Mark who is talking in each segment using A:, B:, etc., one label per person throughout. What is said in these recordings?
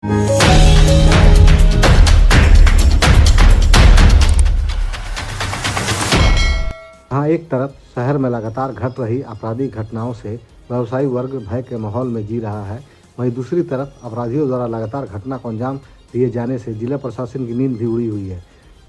A: हाँ, एक तरफ शहर में लगातार घट रही आपराधिक घटनाओं से व्यवसायी वर्ग भय के माहौल में जी रहा है, वहीं दूसरी तरफ अपराधियों द्वारा लगातार घटना को अंजाम दिए जाने से जिला प्रशासन की नींद भी उड़ी हुई है।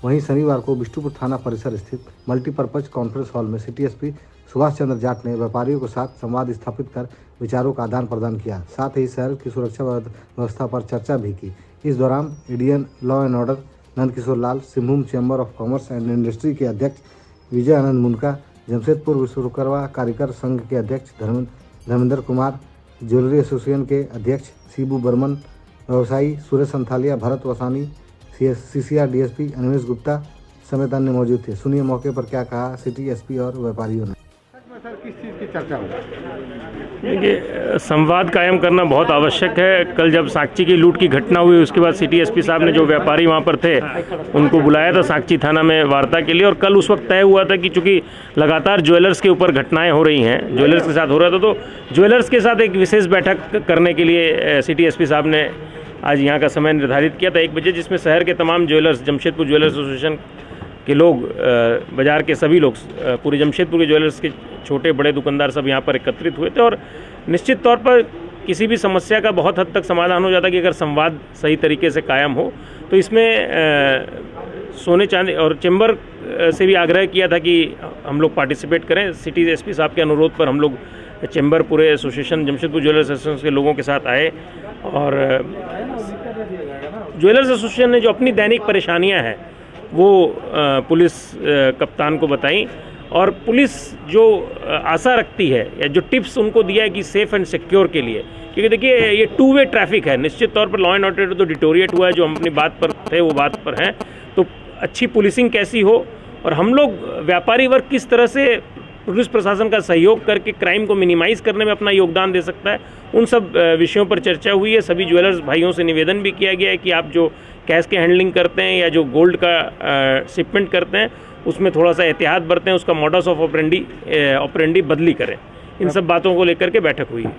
A: वहीं शनिवार को बिष्टुपुर थाना परिसर स्थित मल्टीपर्पज कॉन्फ्रेंस हॉल में सिटी एसपी सुभाष चंद्र जाट ने व्यापारियों के साथ संवाद स्थापित कर विचारों का आदान प्रदान किया। साथ ही शहर की सुरक्षा व्यवस्था पर चर्चा भी की। इस दौरान Indian law and order Nandkishore Lal, Singhbhum chamber of commerce and industry के अध्यक्ष विजय आनंद मुनका, जमशेदपुर विश्वकर्मा कारीगर संघ के अध्यक्ष धर्मेंद्र कुमार, ज्वेलरी एसोसिएशन के अध्यक्ष शिबू बर्मन, व्यवसायी सुरेश संथालिया, भरत वसानी, सीसीआर डीएसपी अनिमेश गुप्ता समेत अन्य मौजूद थे। सुनिए मौके पर क्या कहा सिटी एसपी और व्यापारियों ने।
B: सर, किस चीज़ की चर्चा हुई?
C: देखिए, संवाद कायम करना बहुत आवश्यक है। कल जब साक्षी की लूट की घटना हुई उसके बाद सिटी एसपी साहब ने जो व्यापारी वहाँ पर थे उनको बुलाया था साक्षी थाना में वार्ता के लिए, और कल उस वक्त तय हुआ था कि चूंकि लगातार ज्वेलर्स के ऊपर घटनाएं हो रही हैं, ज्वेलर्स के साथ हो रहा था, तो ज्वेलर्स के साथ एक विशेष बैठक करने के लिए सिटी एसपी साहब ने आज यहाँ का समय निर्धारित किया था 1 बजे, जिसमें शहर के तमाम ज्वेलर्स, जमशेदपुर ज्वेलर्स एसोसिएशन के लोग, बाज़ार के सभी लोग, पूरे जमशेदपुर के ज्वेलर्स के छोटे बड़े दुकानदार सब यहाँ पर एकत्रित हुए थे। और निश्चित तौर पर किसी भी समस्या का बहुत हद तक समाधान हो जाता है कि अगर संवाद सही तरीके से कायम हो। तो इसमें सोने चांदी और चैम्बर से भी आग्रह किया था कि हम लोग पार्टिसिपेट करें। सिटी एसपी साहब के अनुरोध पर हम लोग चैम्बर पूरे एसोसिएशन, जमशेदपुर ज्वेलर्स एसोसिएशन के लोगों के साथ आए, और ज्वेलर्स एसोसिएशन ने जो अपनी दैनिक परेशानियाँ हैं वो पुलिस कप्तान को बताई, और पुलिस जो आशा रखती है या जो टिप्स उनको दिया है कि सेफ़ एंड सिक्योर के लिए, क्योंकि देखिए ये 2 वे ट्रैफिक है। निश्चित तौर पर लॉ एंड ऑर्डर तो डिटोरिएट हुआ है, जो हम अपनी बात पर थे वो बात पर हैं, तो अच्छी पुलिसिंग कैसी हो और हम लोग व्यापारी वर्ग किस तरह से पुलिस प्रशासन का सहयोग करके क्राइम को मिनिमाइज़ करने में अपना योगदान दे सकता है, उन सब विषयों पर चर्चा हुई है। सभी ज्वेलर्स भाइयों से निवेदन भी किया गया है कि आप जो कैश के हैंडलिंग करते हैं या जो गोल्ड का शिपमेंट करते हैं उसमें थोड़ा सा एहतियात बरतें, उसका मॉडस ऑफ ऑपरेंडी बदली करें। इन सब बातों को लेकर के बैठक हुई है।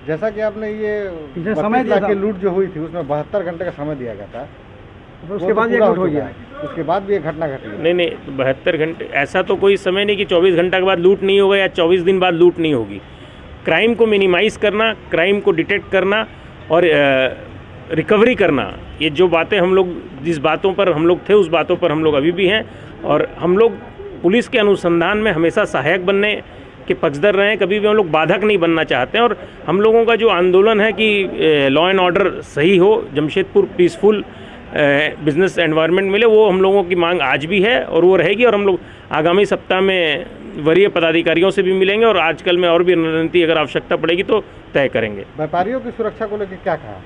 B: जैसा कि आपने ये समय की लूट जो हुई थी उसमें 72 घंटे का समय दिया गया था, तो उसके बाद ये लूट हो गया, उसके बाद भी ये घटना घटी।
C: नहीं, 72 घंटे ऐसा तो कोई समय नहीं कि 24 घंटा के बाद लूट नहीं होगा या 24 दिन बाद लूट नहीं होगी। क्राइम को मिनिमाइज़ करना, क्राइम को डिटेक्ट करना और रिकवरी करना, ये जो बातें हम लोग, जिस बातों पर हम लोग थे उस बातों पर हम लोग अभी भी हैं, और हम लोग पुलिस के अनुसंधान में हमेशा सहायक बनने के पक्षधर रहे हैं, कभी भी हम लोग बाधक नहीं बनना चाहते हैं। और हम लोगों का जो आंदोलन है कि लॉ एंड ऑर्डर सही हो, जमशेदपुर पीसफुल बिजनेस एनवायरनमेंट मिले, वो हम लोगों की मांग आज भी है और वो रहेगी। और हम लोग आगामी सप्ताह में वरीय पदाधिकारियों से भी मिलेंगे और आजकल में और भी रणनीति अगर आवश्यकता पड़ेगी तो तय करेंगे।
B: व्यापारियों की सुरक्षा को लेकर क्या कहा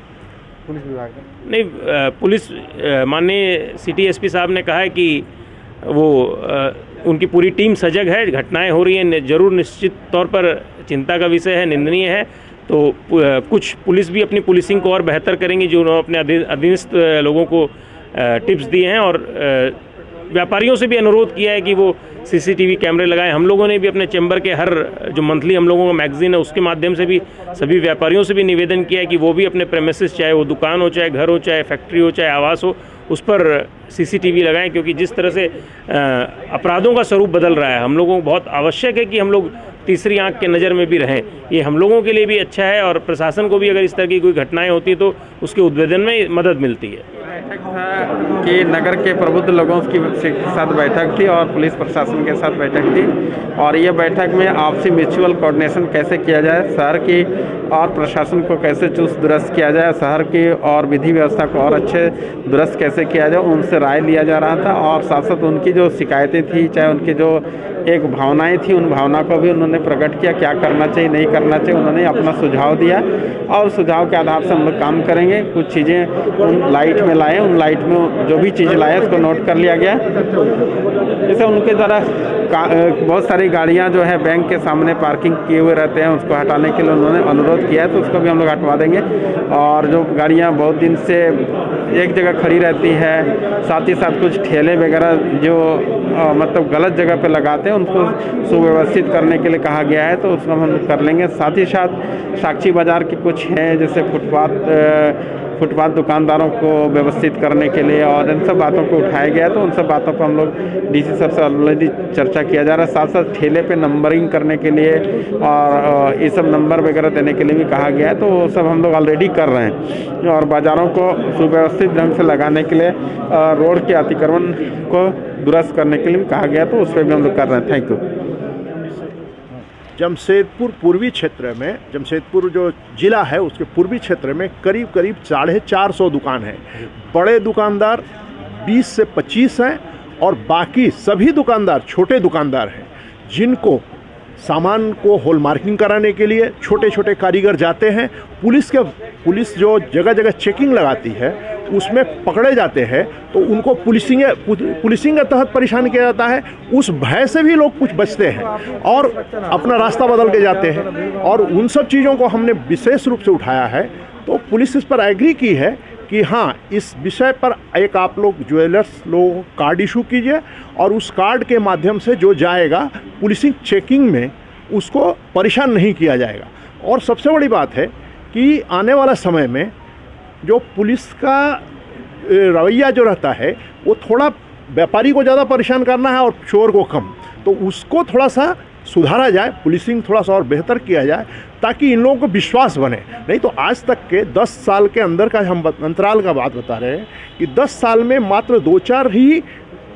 B: पुलिस विभाग ने?
C: नहीं, पुलिस माननीय सिटी एसपी साहब ने कहा है कि वो उनकी पूरी टीम सजग है, घटनाएं हो रही हैं, जरूर निश्चित तौर पर चिंता का विषय है, निंदनीय है। तो कुछ पुलिस भी अपनी पुलिसिंग को और बेहतर करेंगी, जो उन्होंने अपने अधीनस्थ लोगों को टिप्स दिए हैं, और व्यापारियों से भी अनुरोध किया है कि वो सीसीटीवी कैमरे लगाएं। हम लोगों ने भी अपने चैम्बर के हर जो मंथली हम लोगों का मैगजीन है उसके माध्यम से भी सभी व्यापारियों से भी निवेदन किया है कि वो भी अपने प्रेमिसेस, चाहे वो दुकान हो, चाहे घर हो, चाहे फैक्ट्री हो, चाहे आवास हो, उस पर सीसीटीवी लगाएं, क्योंकि जिस तरह से अपराधों का स्वरूप बदल रहा है, हम लोगों को बहुत आवश्यक है कि हम लोग तीसरी आंख के नज़र में भी रहें। ये हम लोगों के लिए भी अच्छा है और प्रशासन को भी अगर इस तरह की कोई घटनाएं होती तो उसके उद्भेदन में मदद मिलती है।
D: बैठक था कि नगर के प्रबुद्ध लोगों की साथ बैठक थी और पुलिस प्रशासन के साथ बैठक थी, और ये बैठक में आपसी म्यूचुअल कोऑर्डिनेशन कैसे किया जाए, शहर की और प्रशासन को कैसे चुस्त दुरुस्त किया जाए, शहर की और विधि व्यवस्था को और अच्छे दुरुस्त कैसे किया जाए, उनसे राय लिया जा रहा था। और साथ साथ उनकी जो शिकायतें थी, चाहे उनकी जो एक भावनाएं थी, उन भावना को भी उन्होंने प्रकट किया, क्या करना चाहिए नहीं करना चाहिए, उन्होंने अपना सुझाव दिया और सुझाव के आधार से हम लोग काम करेंगे। कुछ चीज़ें उन लाइट में लाए, उन लाइट में जो भी चीज़ लाए उसको नोट कर लिया गया। जैसे उनके द्वारा बहुत सारी गाड़ियां जो है बैंक के सामने पार्किंग किए हुए रहते हैं, उसको हटाने के लिए उन्होंने अनुरोध किया है, तो उसको भी हम लोग हटवा देंगे। और जो गाड़ियां बहुत दिन से एक जगह खड़ी रहती है, साथ ही साथ कुछ ठेले वगैरह जो मतलब गलत जगह पे लगाते हैं, उनको सुव्यवस्थित करने के लिए कहा गया है, तो उसको हम कर लेंगे। साथ ही साथ साक्षी बाज़ार के कुछ हैं, जैसे फुटपाथ फुटपाथ दुकानदारों को व्यवस्थित करने के लिए, और इन सब बातों को उठाया गया। तो उन सब बातों पर हम लोग डीसी सर से ऑलरेडी चर्चा किया जा रहा है। साथ साथ ठेले पे नंबरिंग करने के लिए और ये सब नंबर वगैरह देने के लिए भी कहा गया है। तो वो सब हम लोग ऑलरेडी कर रहे हैं, और बाज़ारों को सुव्यवस्थित ढंग से लगाने के लिए रोड के अतिक्रमण को दुरुस्त करने के लिए भी कहा गया। तो उस पर भी हम लोग कर रहे हैं। Thank you.
E: जमशेदपुर पूर्वी क्षेत्र में, जमशेदपुर जो ज़िला है उसके पूर्वी क्षेत्र में करीब करीब 450 दुकान है। बड़े दुकानदार 20 से 25 हैं और बाकी सभी दुकानदार छोटे दुकानदार हैं, जिनको सामान को हॉल मार्किंग कराने के लिए छोटे छोटे कारीगर जाते हैं। पुलिस जो जगह जगह चेकिंग लगाती है उसमें पकड़े जाते हैं, तो उनको पुलिसिंग के तहत परेशान किया जाता है। उस भय से भी लोग कुछ बचते हैं और अपना रास्ता बदल के जाते हैं, और उन सब चीज़ों को हमने विशेष रूप से उठाया है। तो पुलिस इस पर एग्री की है कि हाँ, इस विषय पर एक आप लोग ज्वेलर्स लोगों को कार्ड इशू कीजिए, और उस कार्ड के माध्यम से जो जाएगा पुलिसिंग चेकिंग में उसको परेशान नहीं किया जाएगा। और सबसे बड़ी बात है कि आने वाला समय में जो पुलिस का रवैया जो रहता है वो थोड़ा व्यापारी को ज़्यादा परेशान करना है और चोर को कम, तो उसको थोड़ा सा सुधारा जाए, पुलिसिंग थोड़ा सा और बेहतर किया जाए, ताकि इन लोगों को विश्वास बने। नहीं तो आज तक के 10 साल के अंदर का हम अंतराल का बात बता रहे हैं कि 10 साल में मात्र 2-4 ही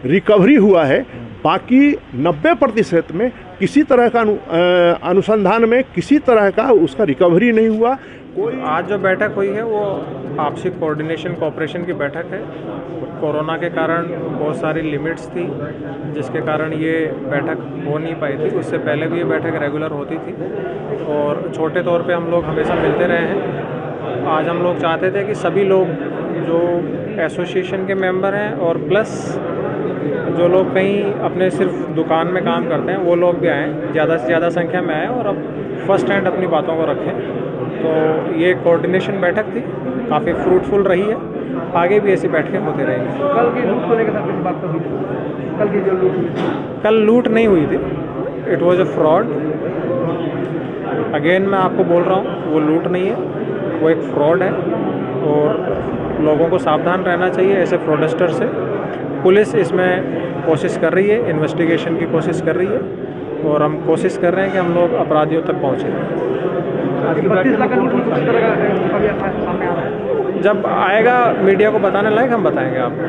E: रिकवरी हुआ है, बाकी 90% में किसी तरह का अनुसंधान में किसी तरह का उसका रिकवरी नहीं हुआ। कोई
F: आज जो बैठक हुई है वो आपसी कोऑर्डिनेशन कोऑपरेशन की बैठक है। कोरोना के कारण बहुत सारी लिमिट्स थी, जिसके कारण ये बैठक हो नहीं पाई थी। उससे पहले भी ये बैठक रेगुलर होती थी और छोटे तौर पे हम लोग हमेशा मिलते रहे हैं। आज हम लोग चाहते थे कि सभी लोग जो एसोसिएशन के मेंबर हैं और प्लस जो लोग कहीं अपने सिर्फ दुकान में काम करते हैं वो लोग भी आएँ, ज़्यादा से ज़्यादा संख्या में आएँ और अब फर्स्ट हैंड अपनी बातों को रखें। तो ये कोऑर्डिनेशन बैठक थी, काफ़ी फ्रूटफुल रही है। आगे भी ऐसी बैठकें होती रहेंगी।
B: कल की लूट को लेकर किस बात पर हुई थी? कल की जो लूट,
F: कल लूट नहीं हुई थी, it was a fraud. Again मैं आपको बोल रहा हूँ, वो लूट नहीं है, वो एक फ्रॉड है और लोगों को सावधान रहना चाहिए ऐसे फ्रॉडस्टर से। पुलिस इसमें कोशिश कर रही है, इन्वेस्टिगेशन की कोशिश कर रही है और हम कोशिश कर रहे हैं कि हम लोग अपराधियों तक पहुँचें। जब आएगा मीडिया को बताने लायक हम बताएंगे आपको।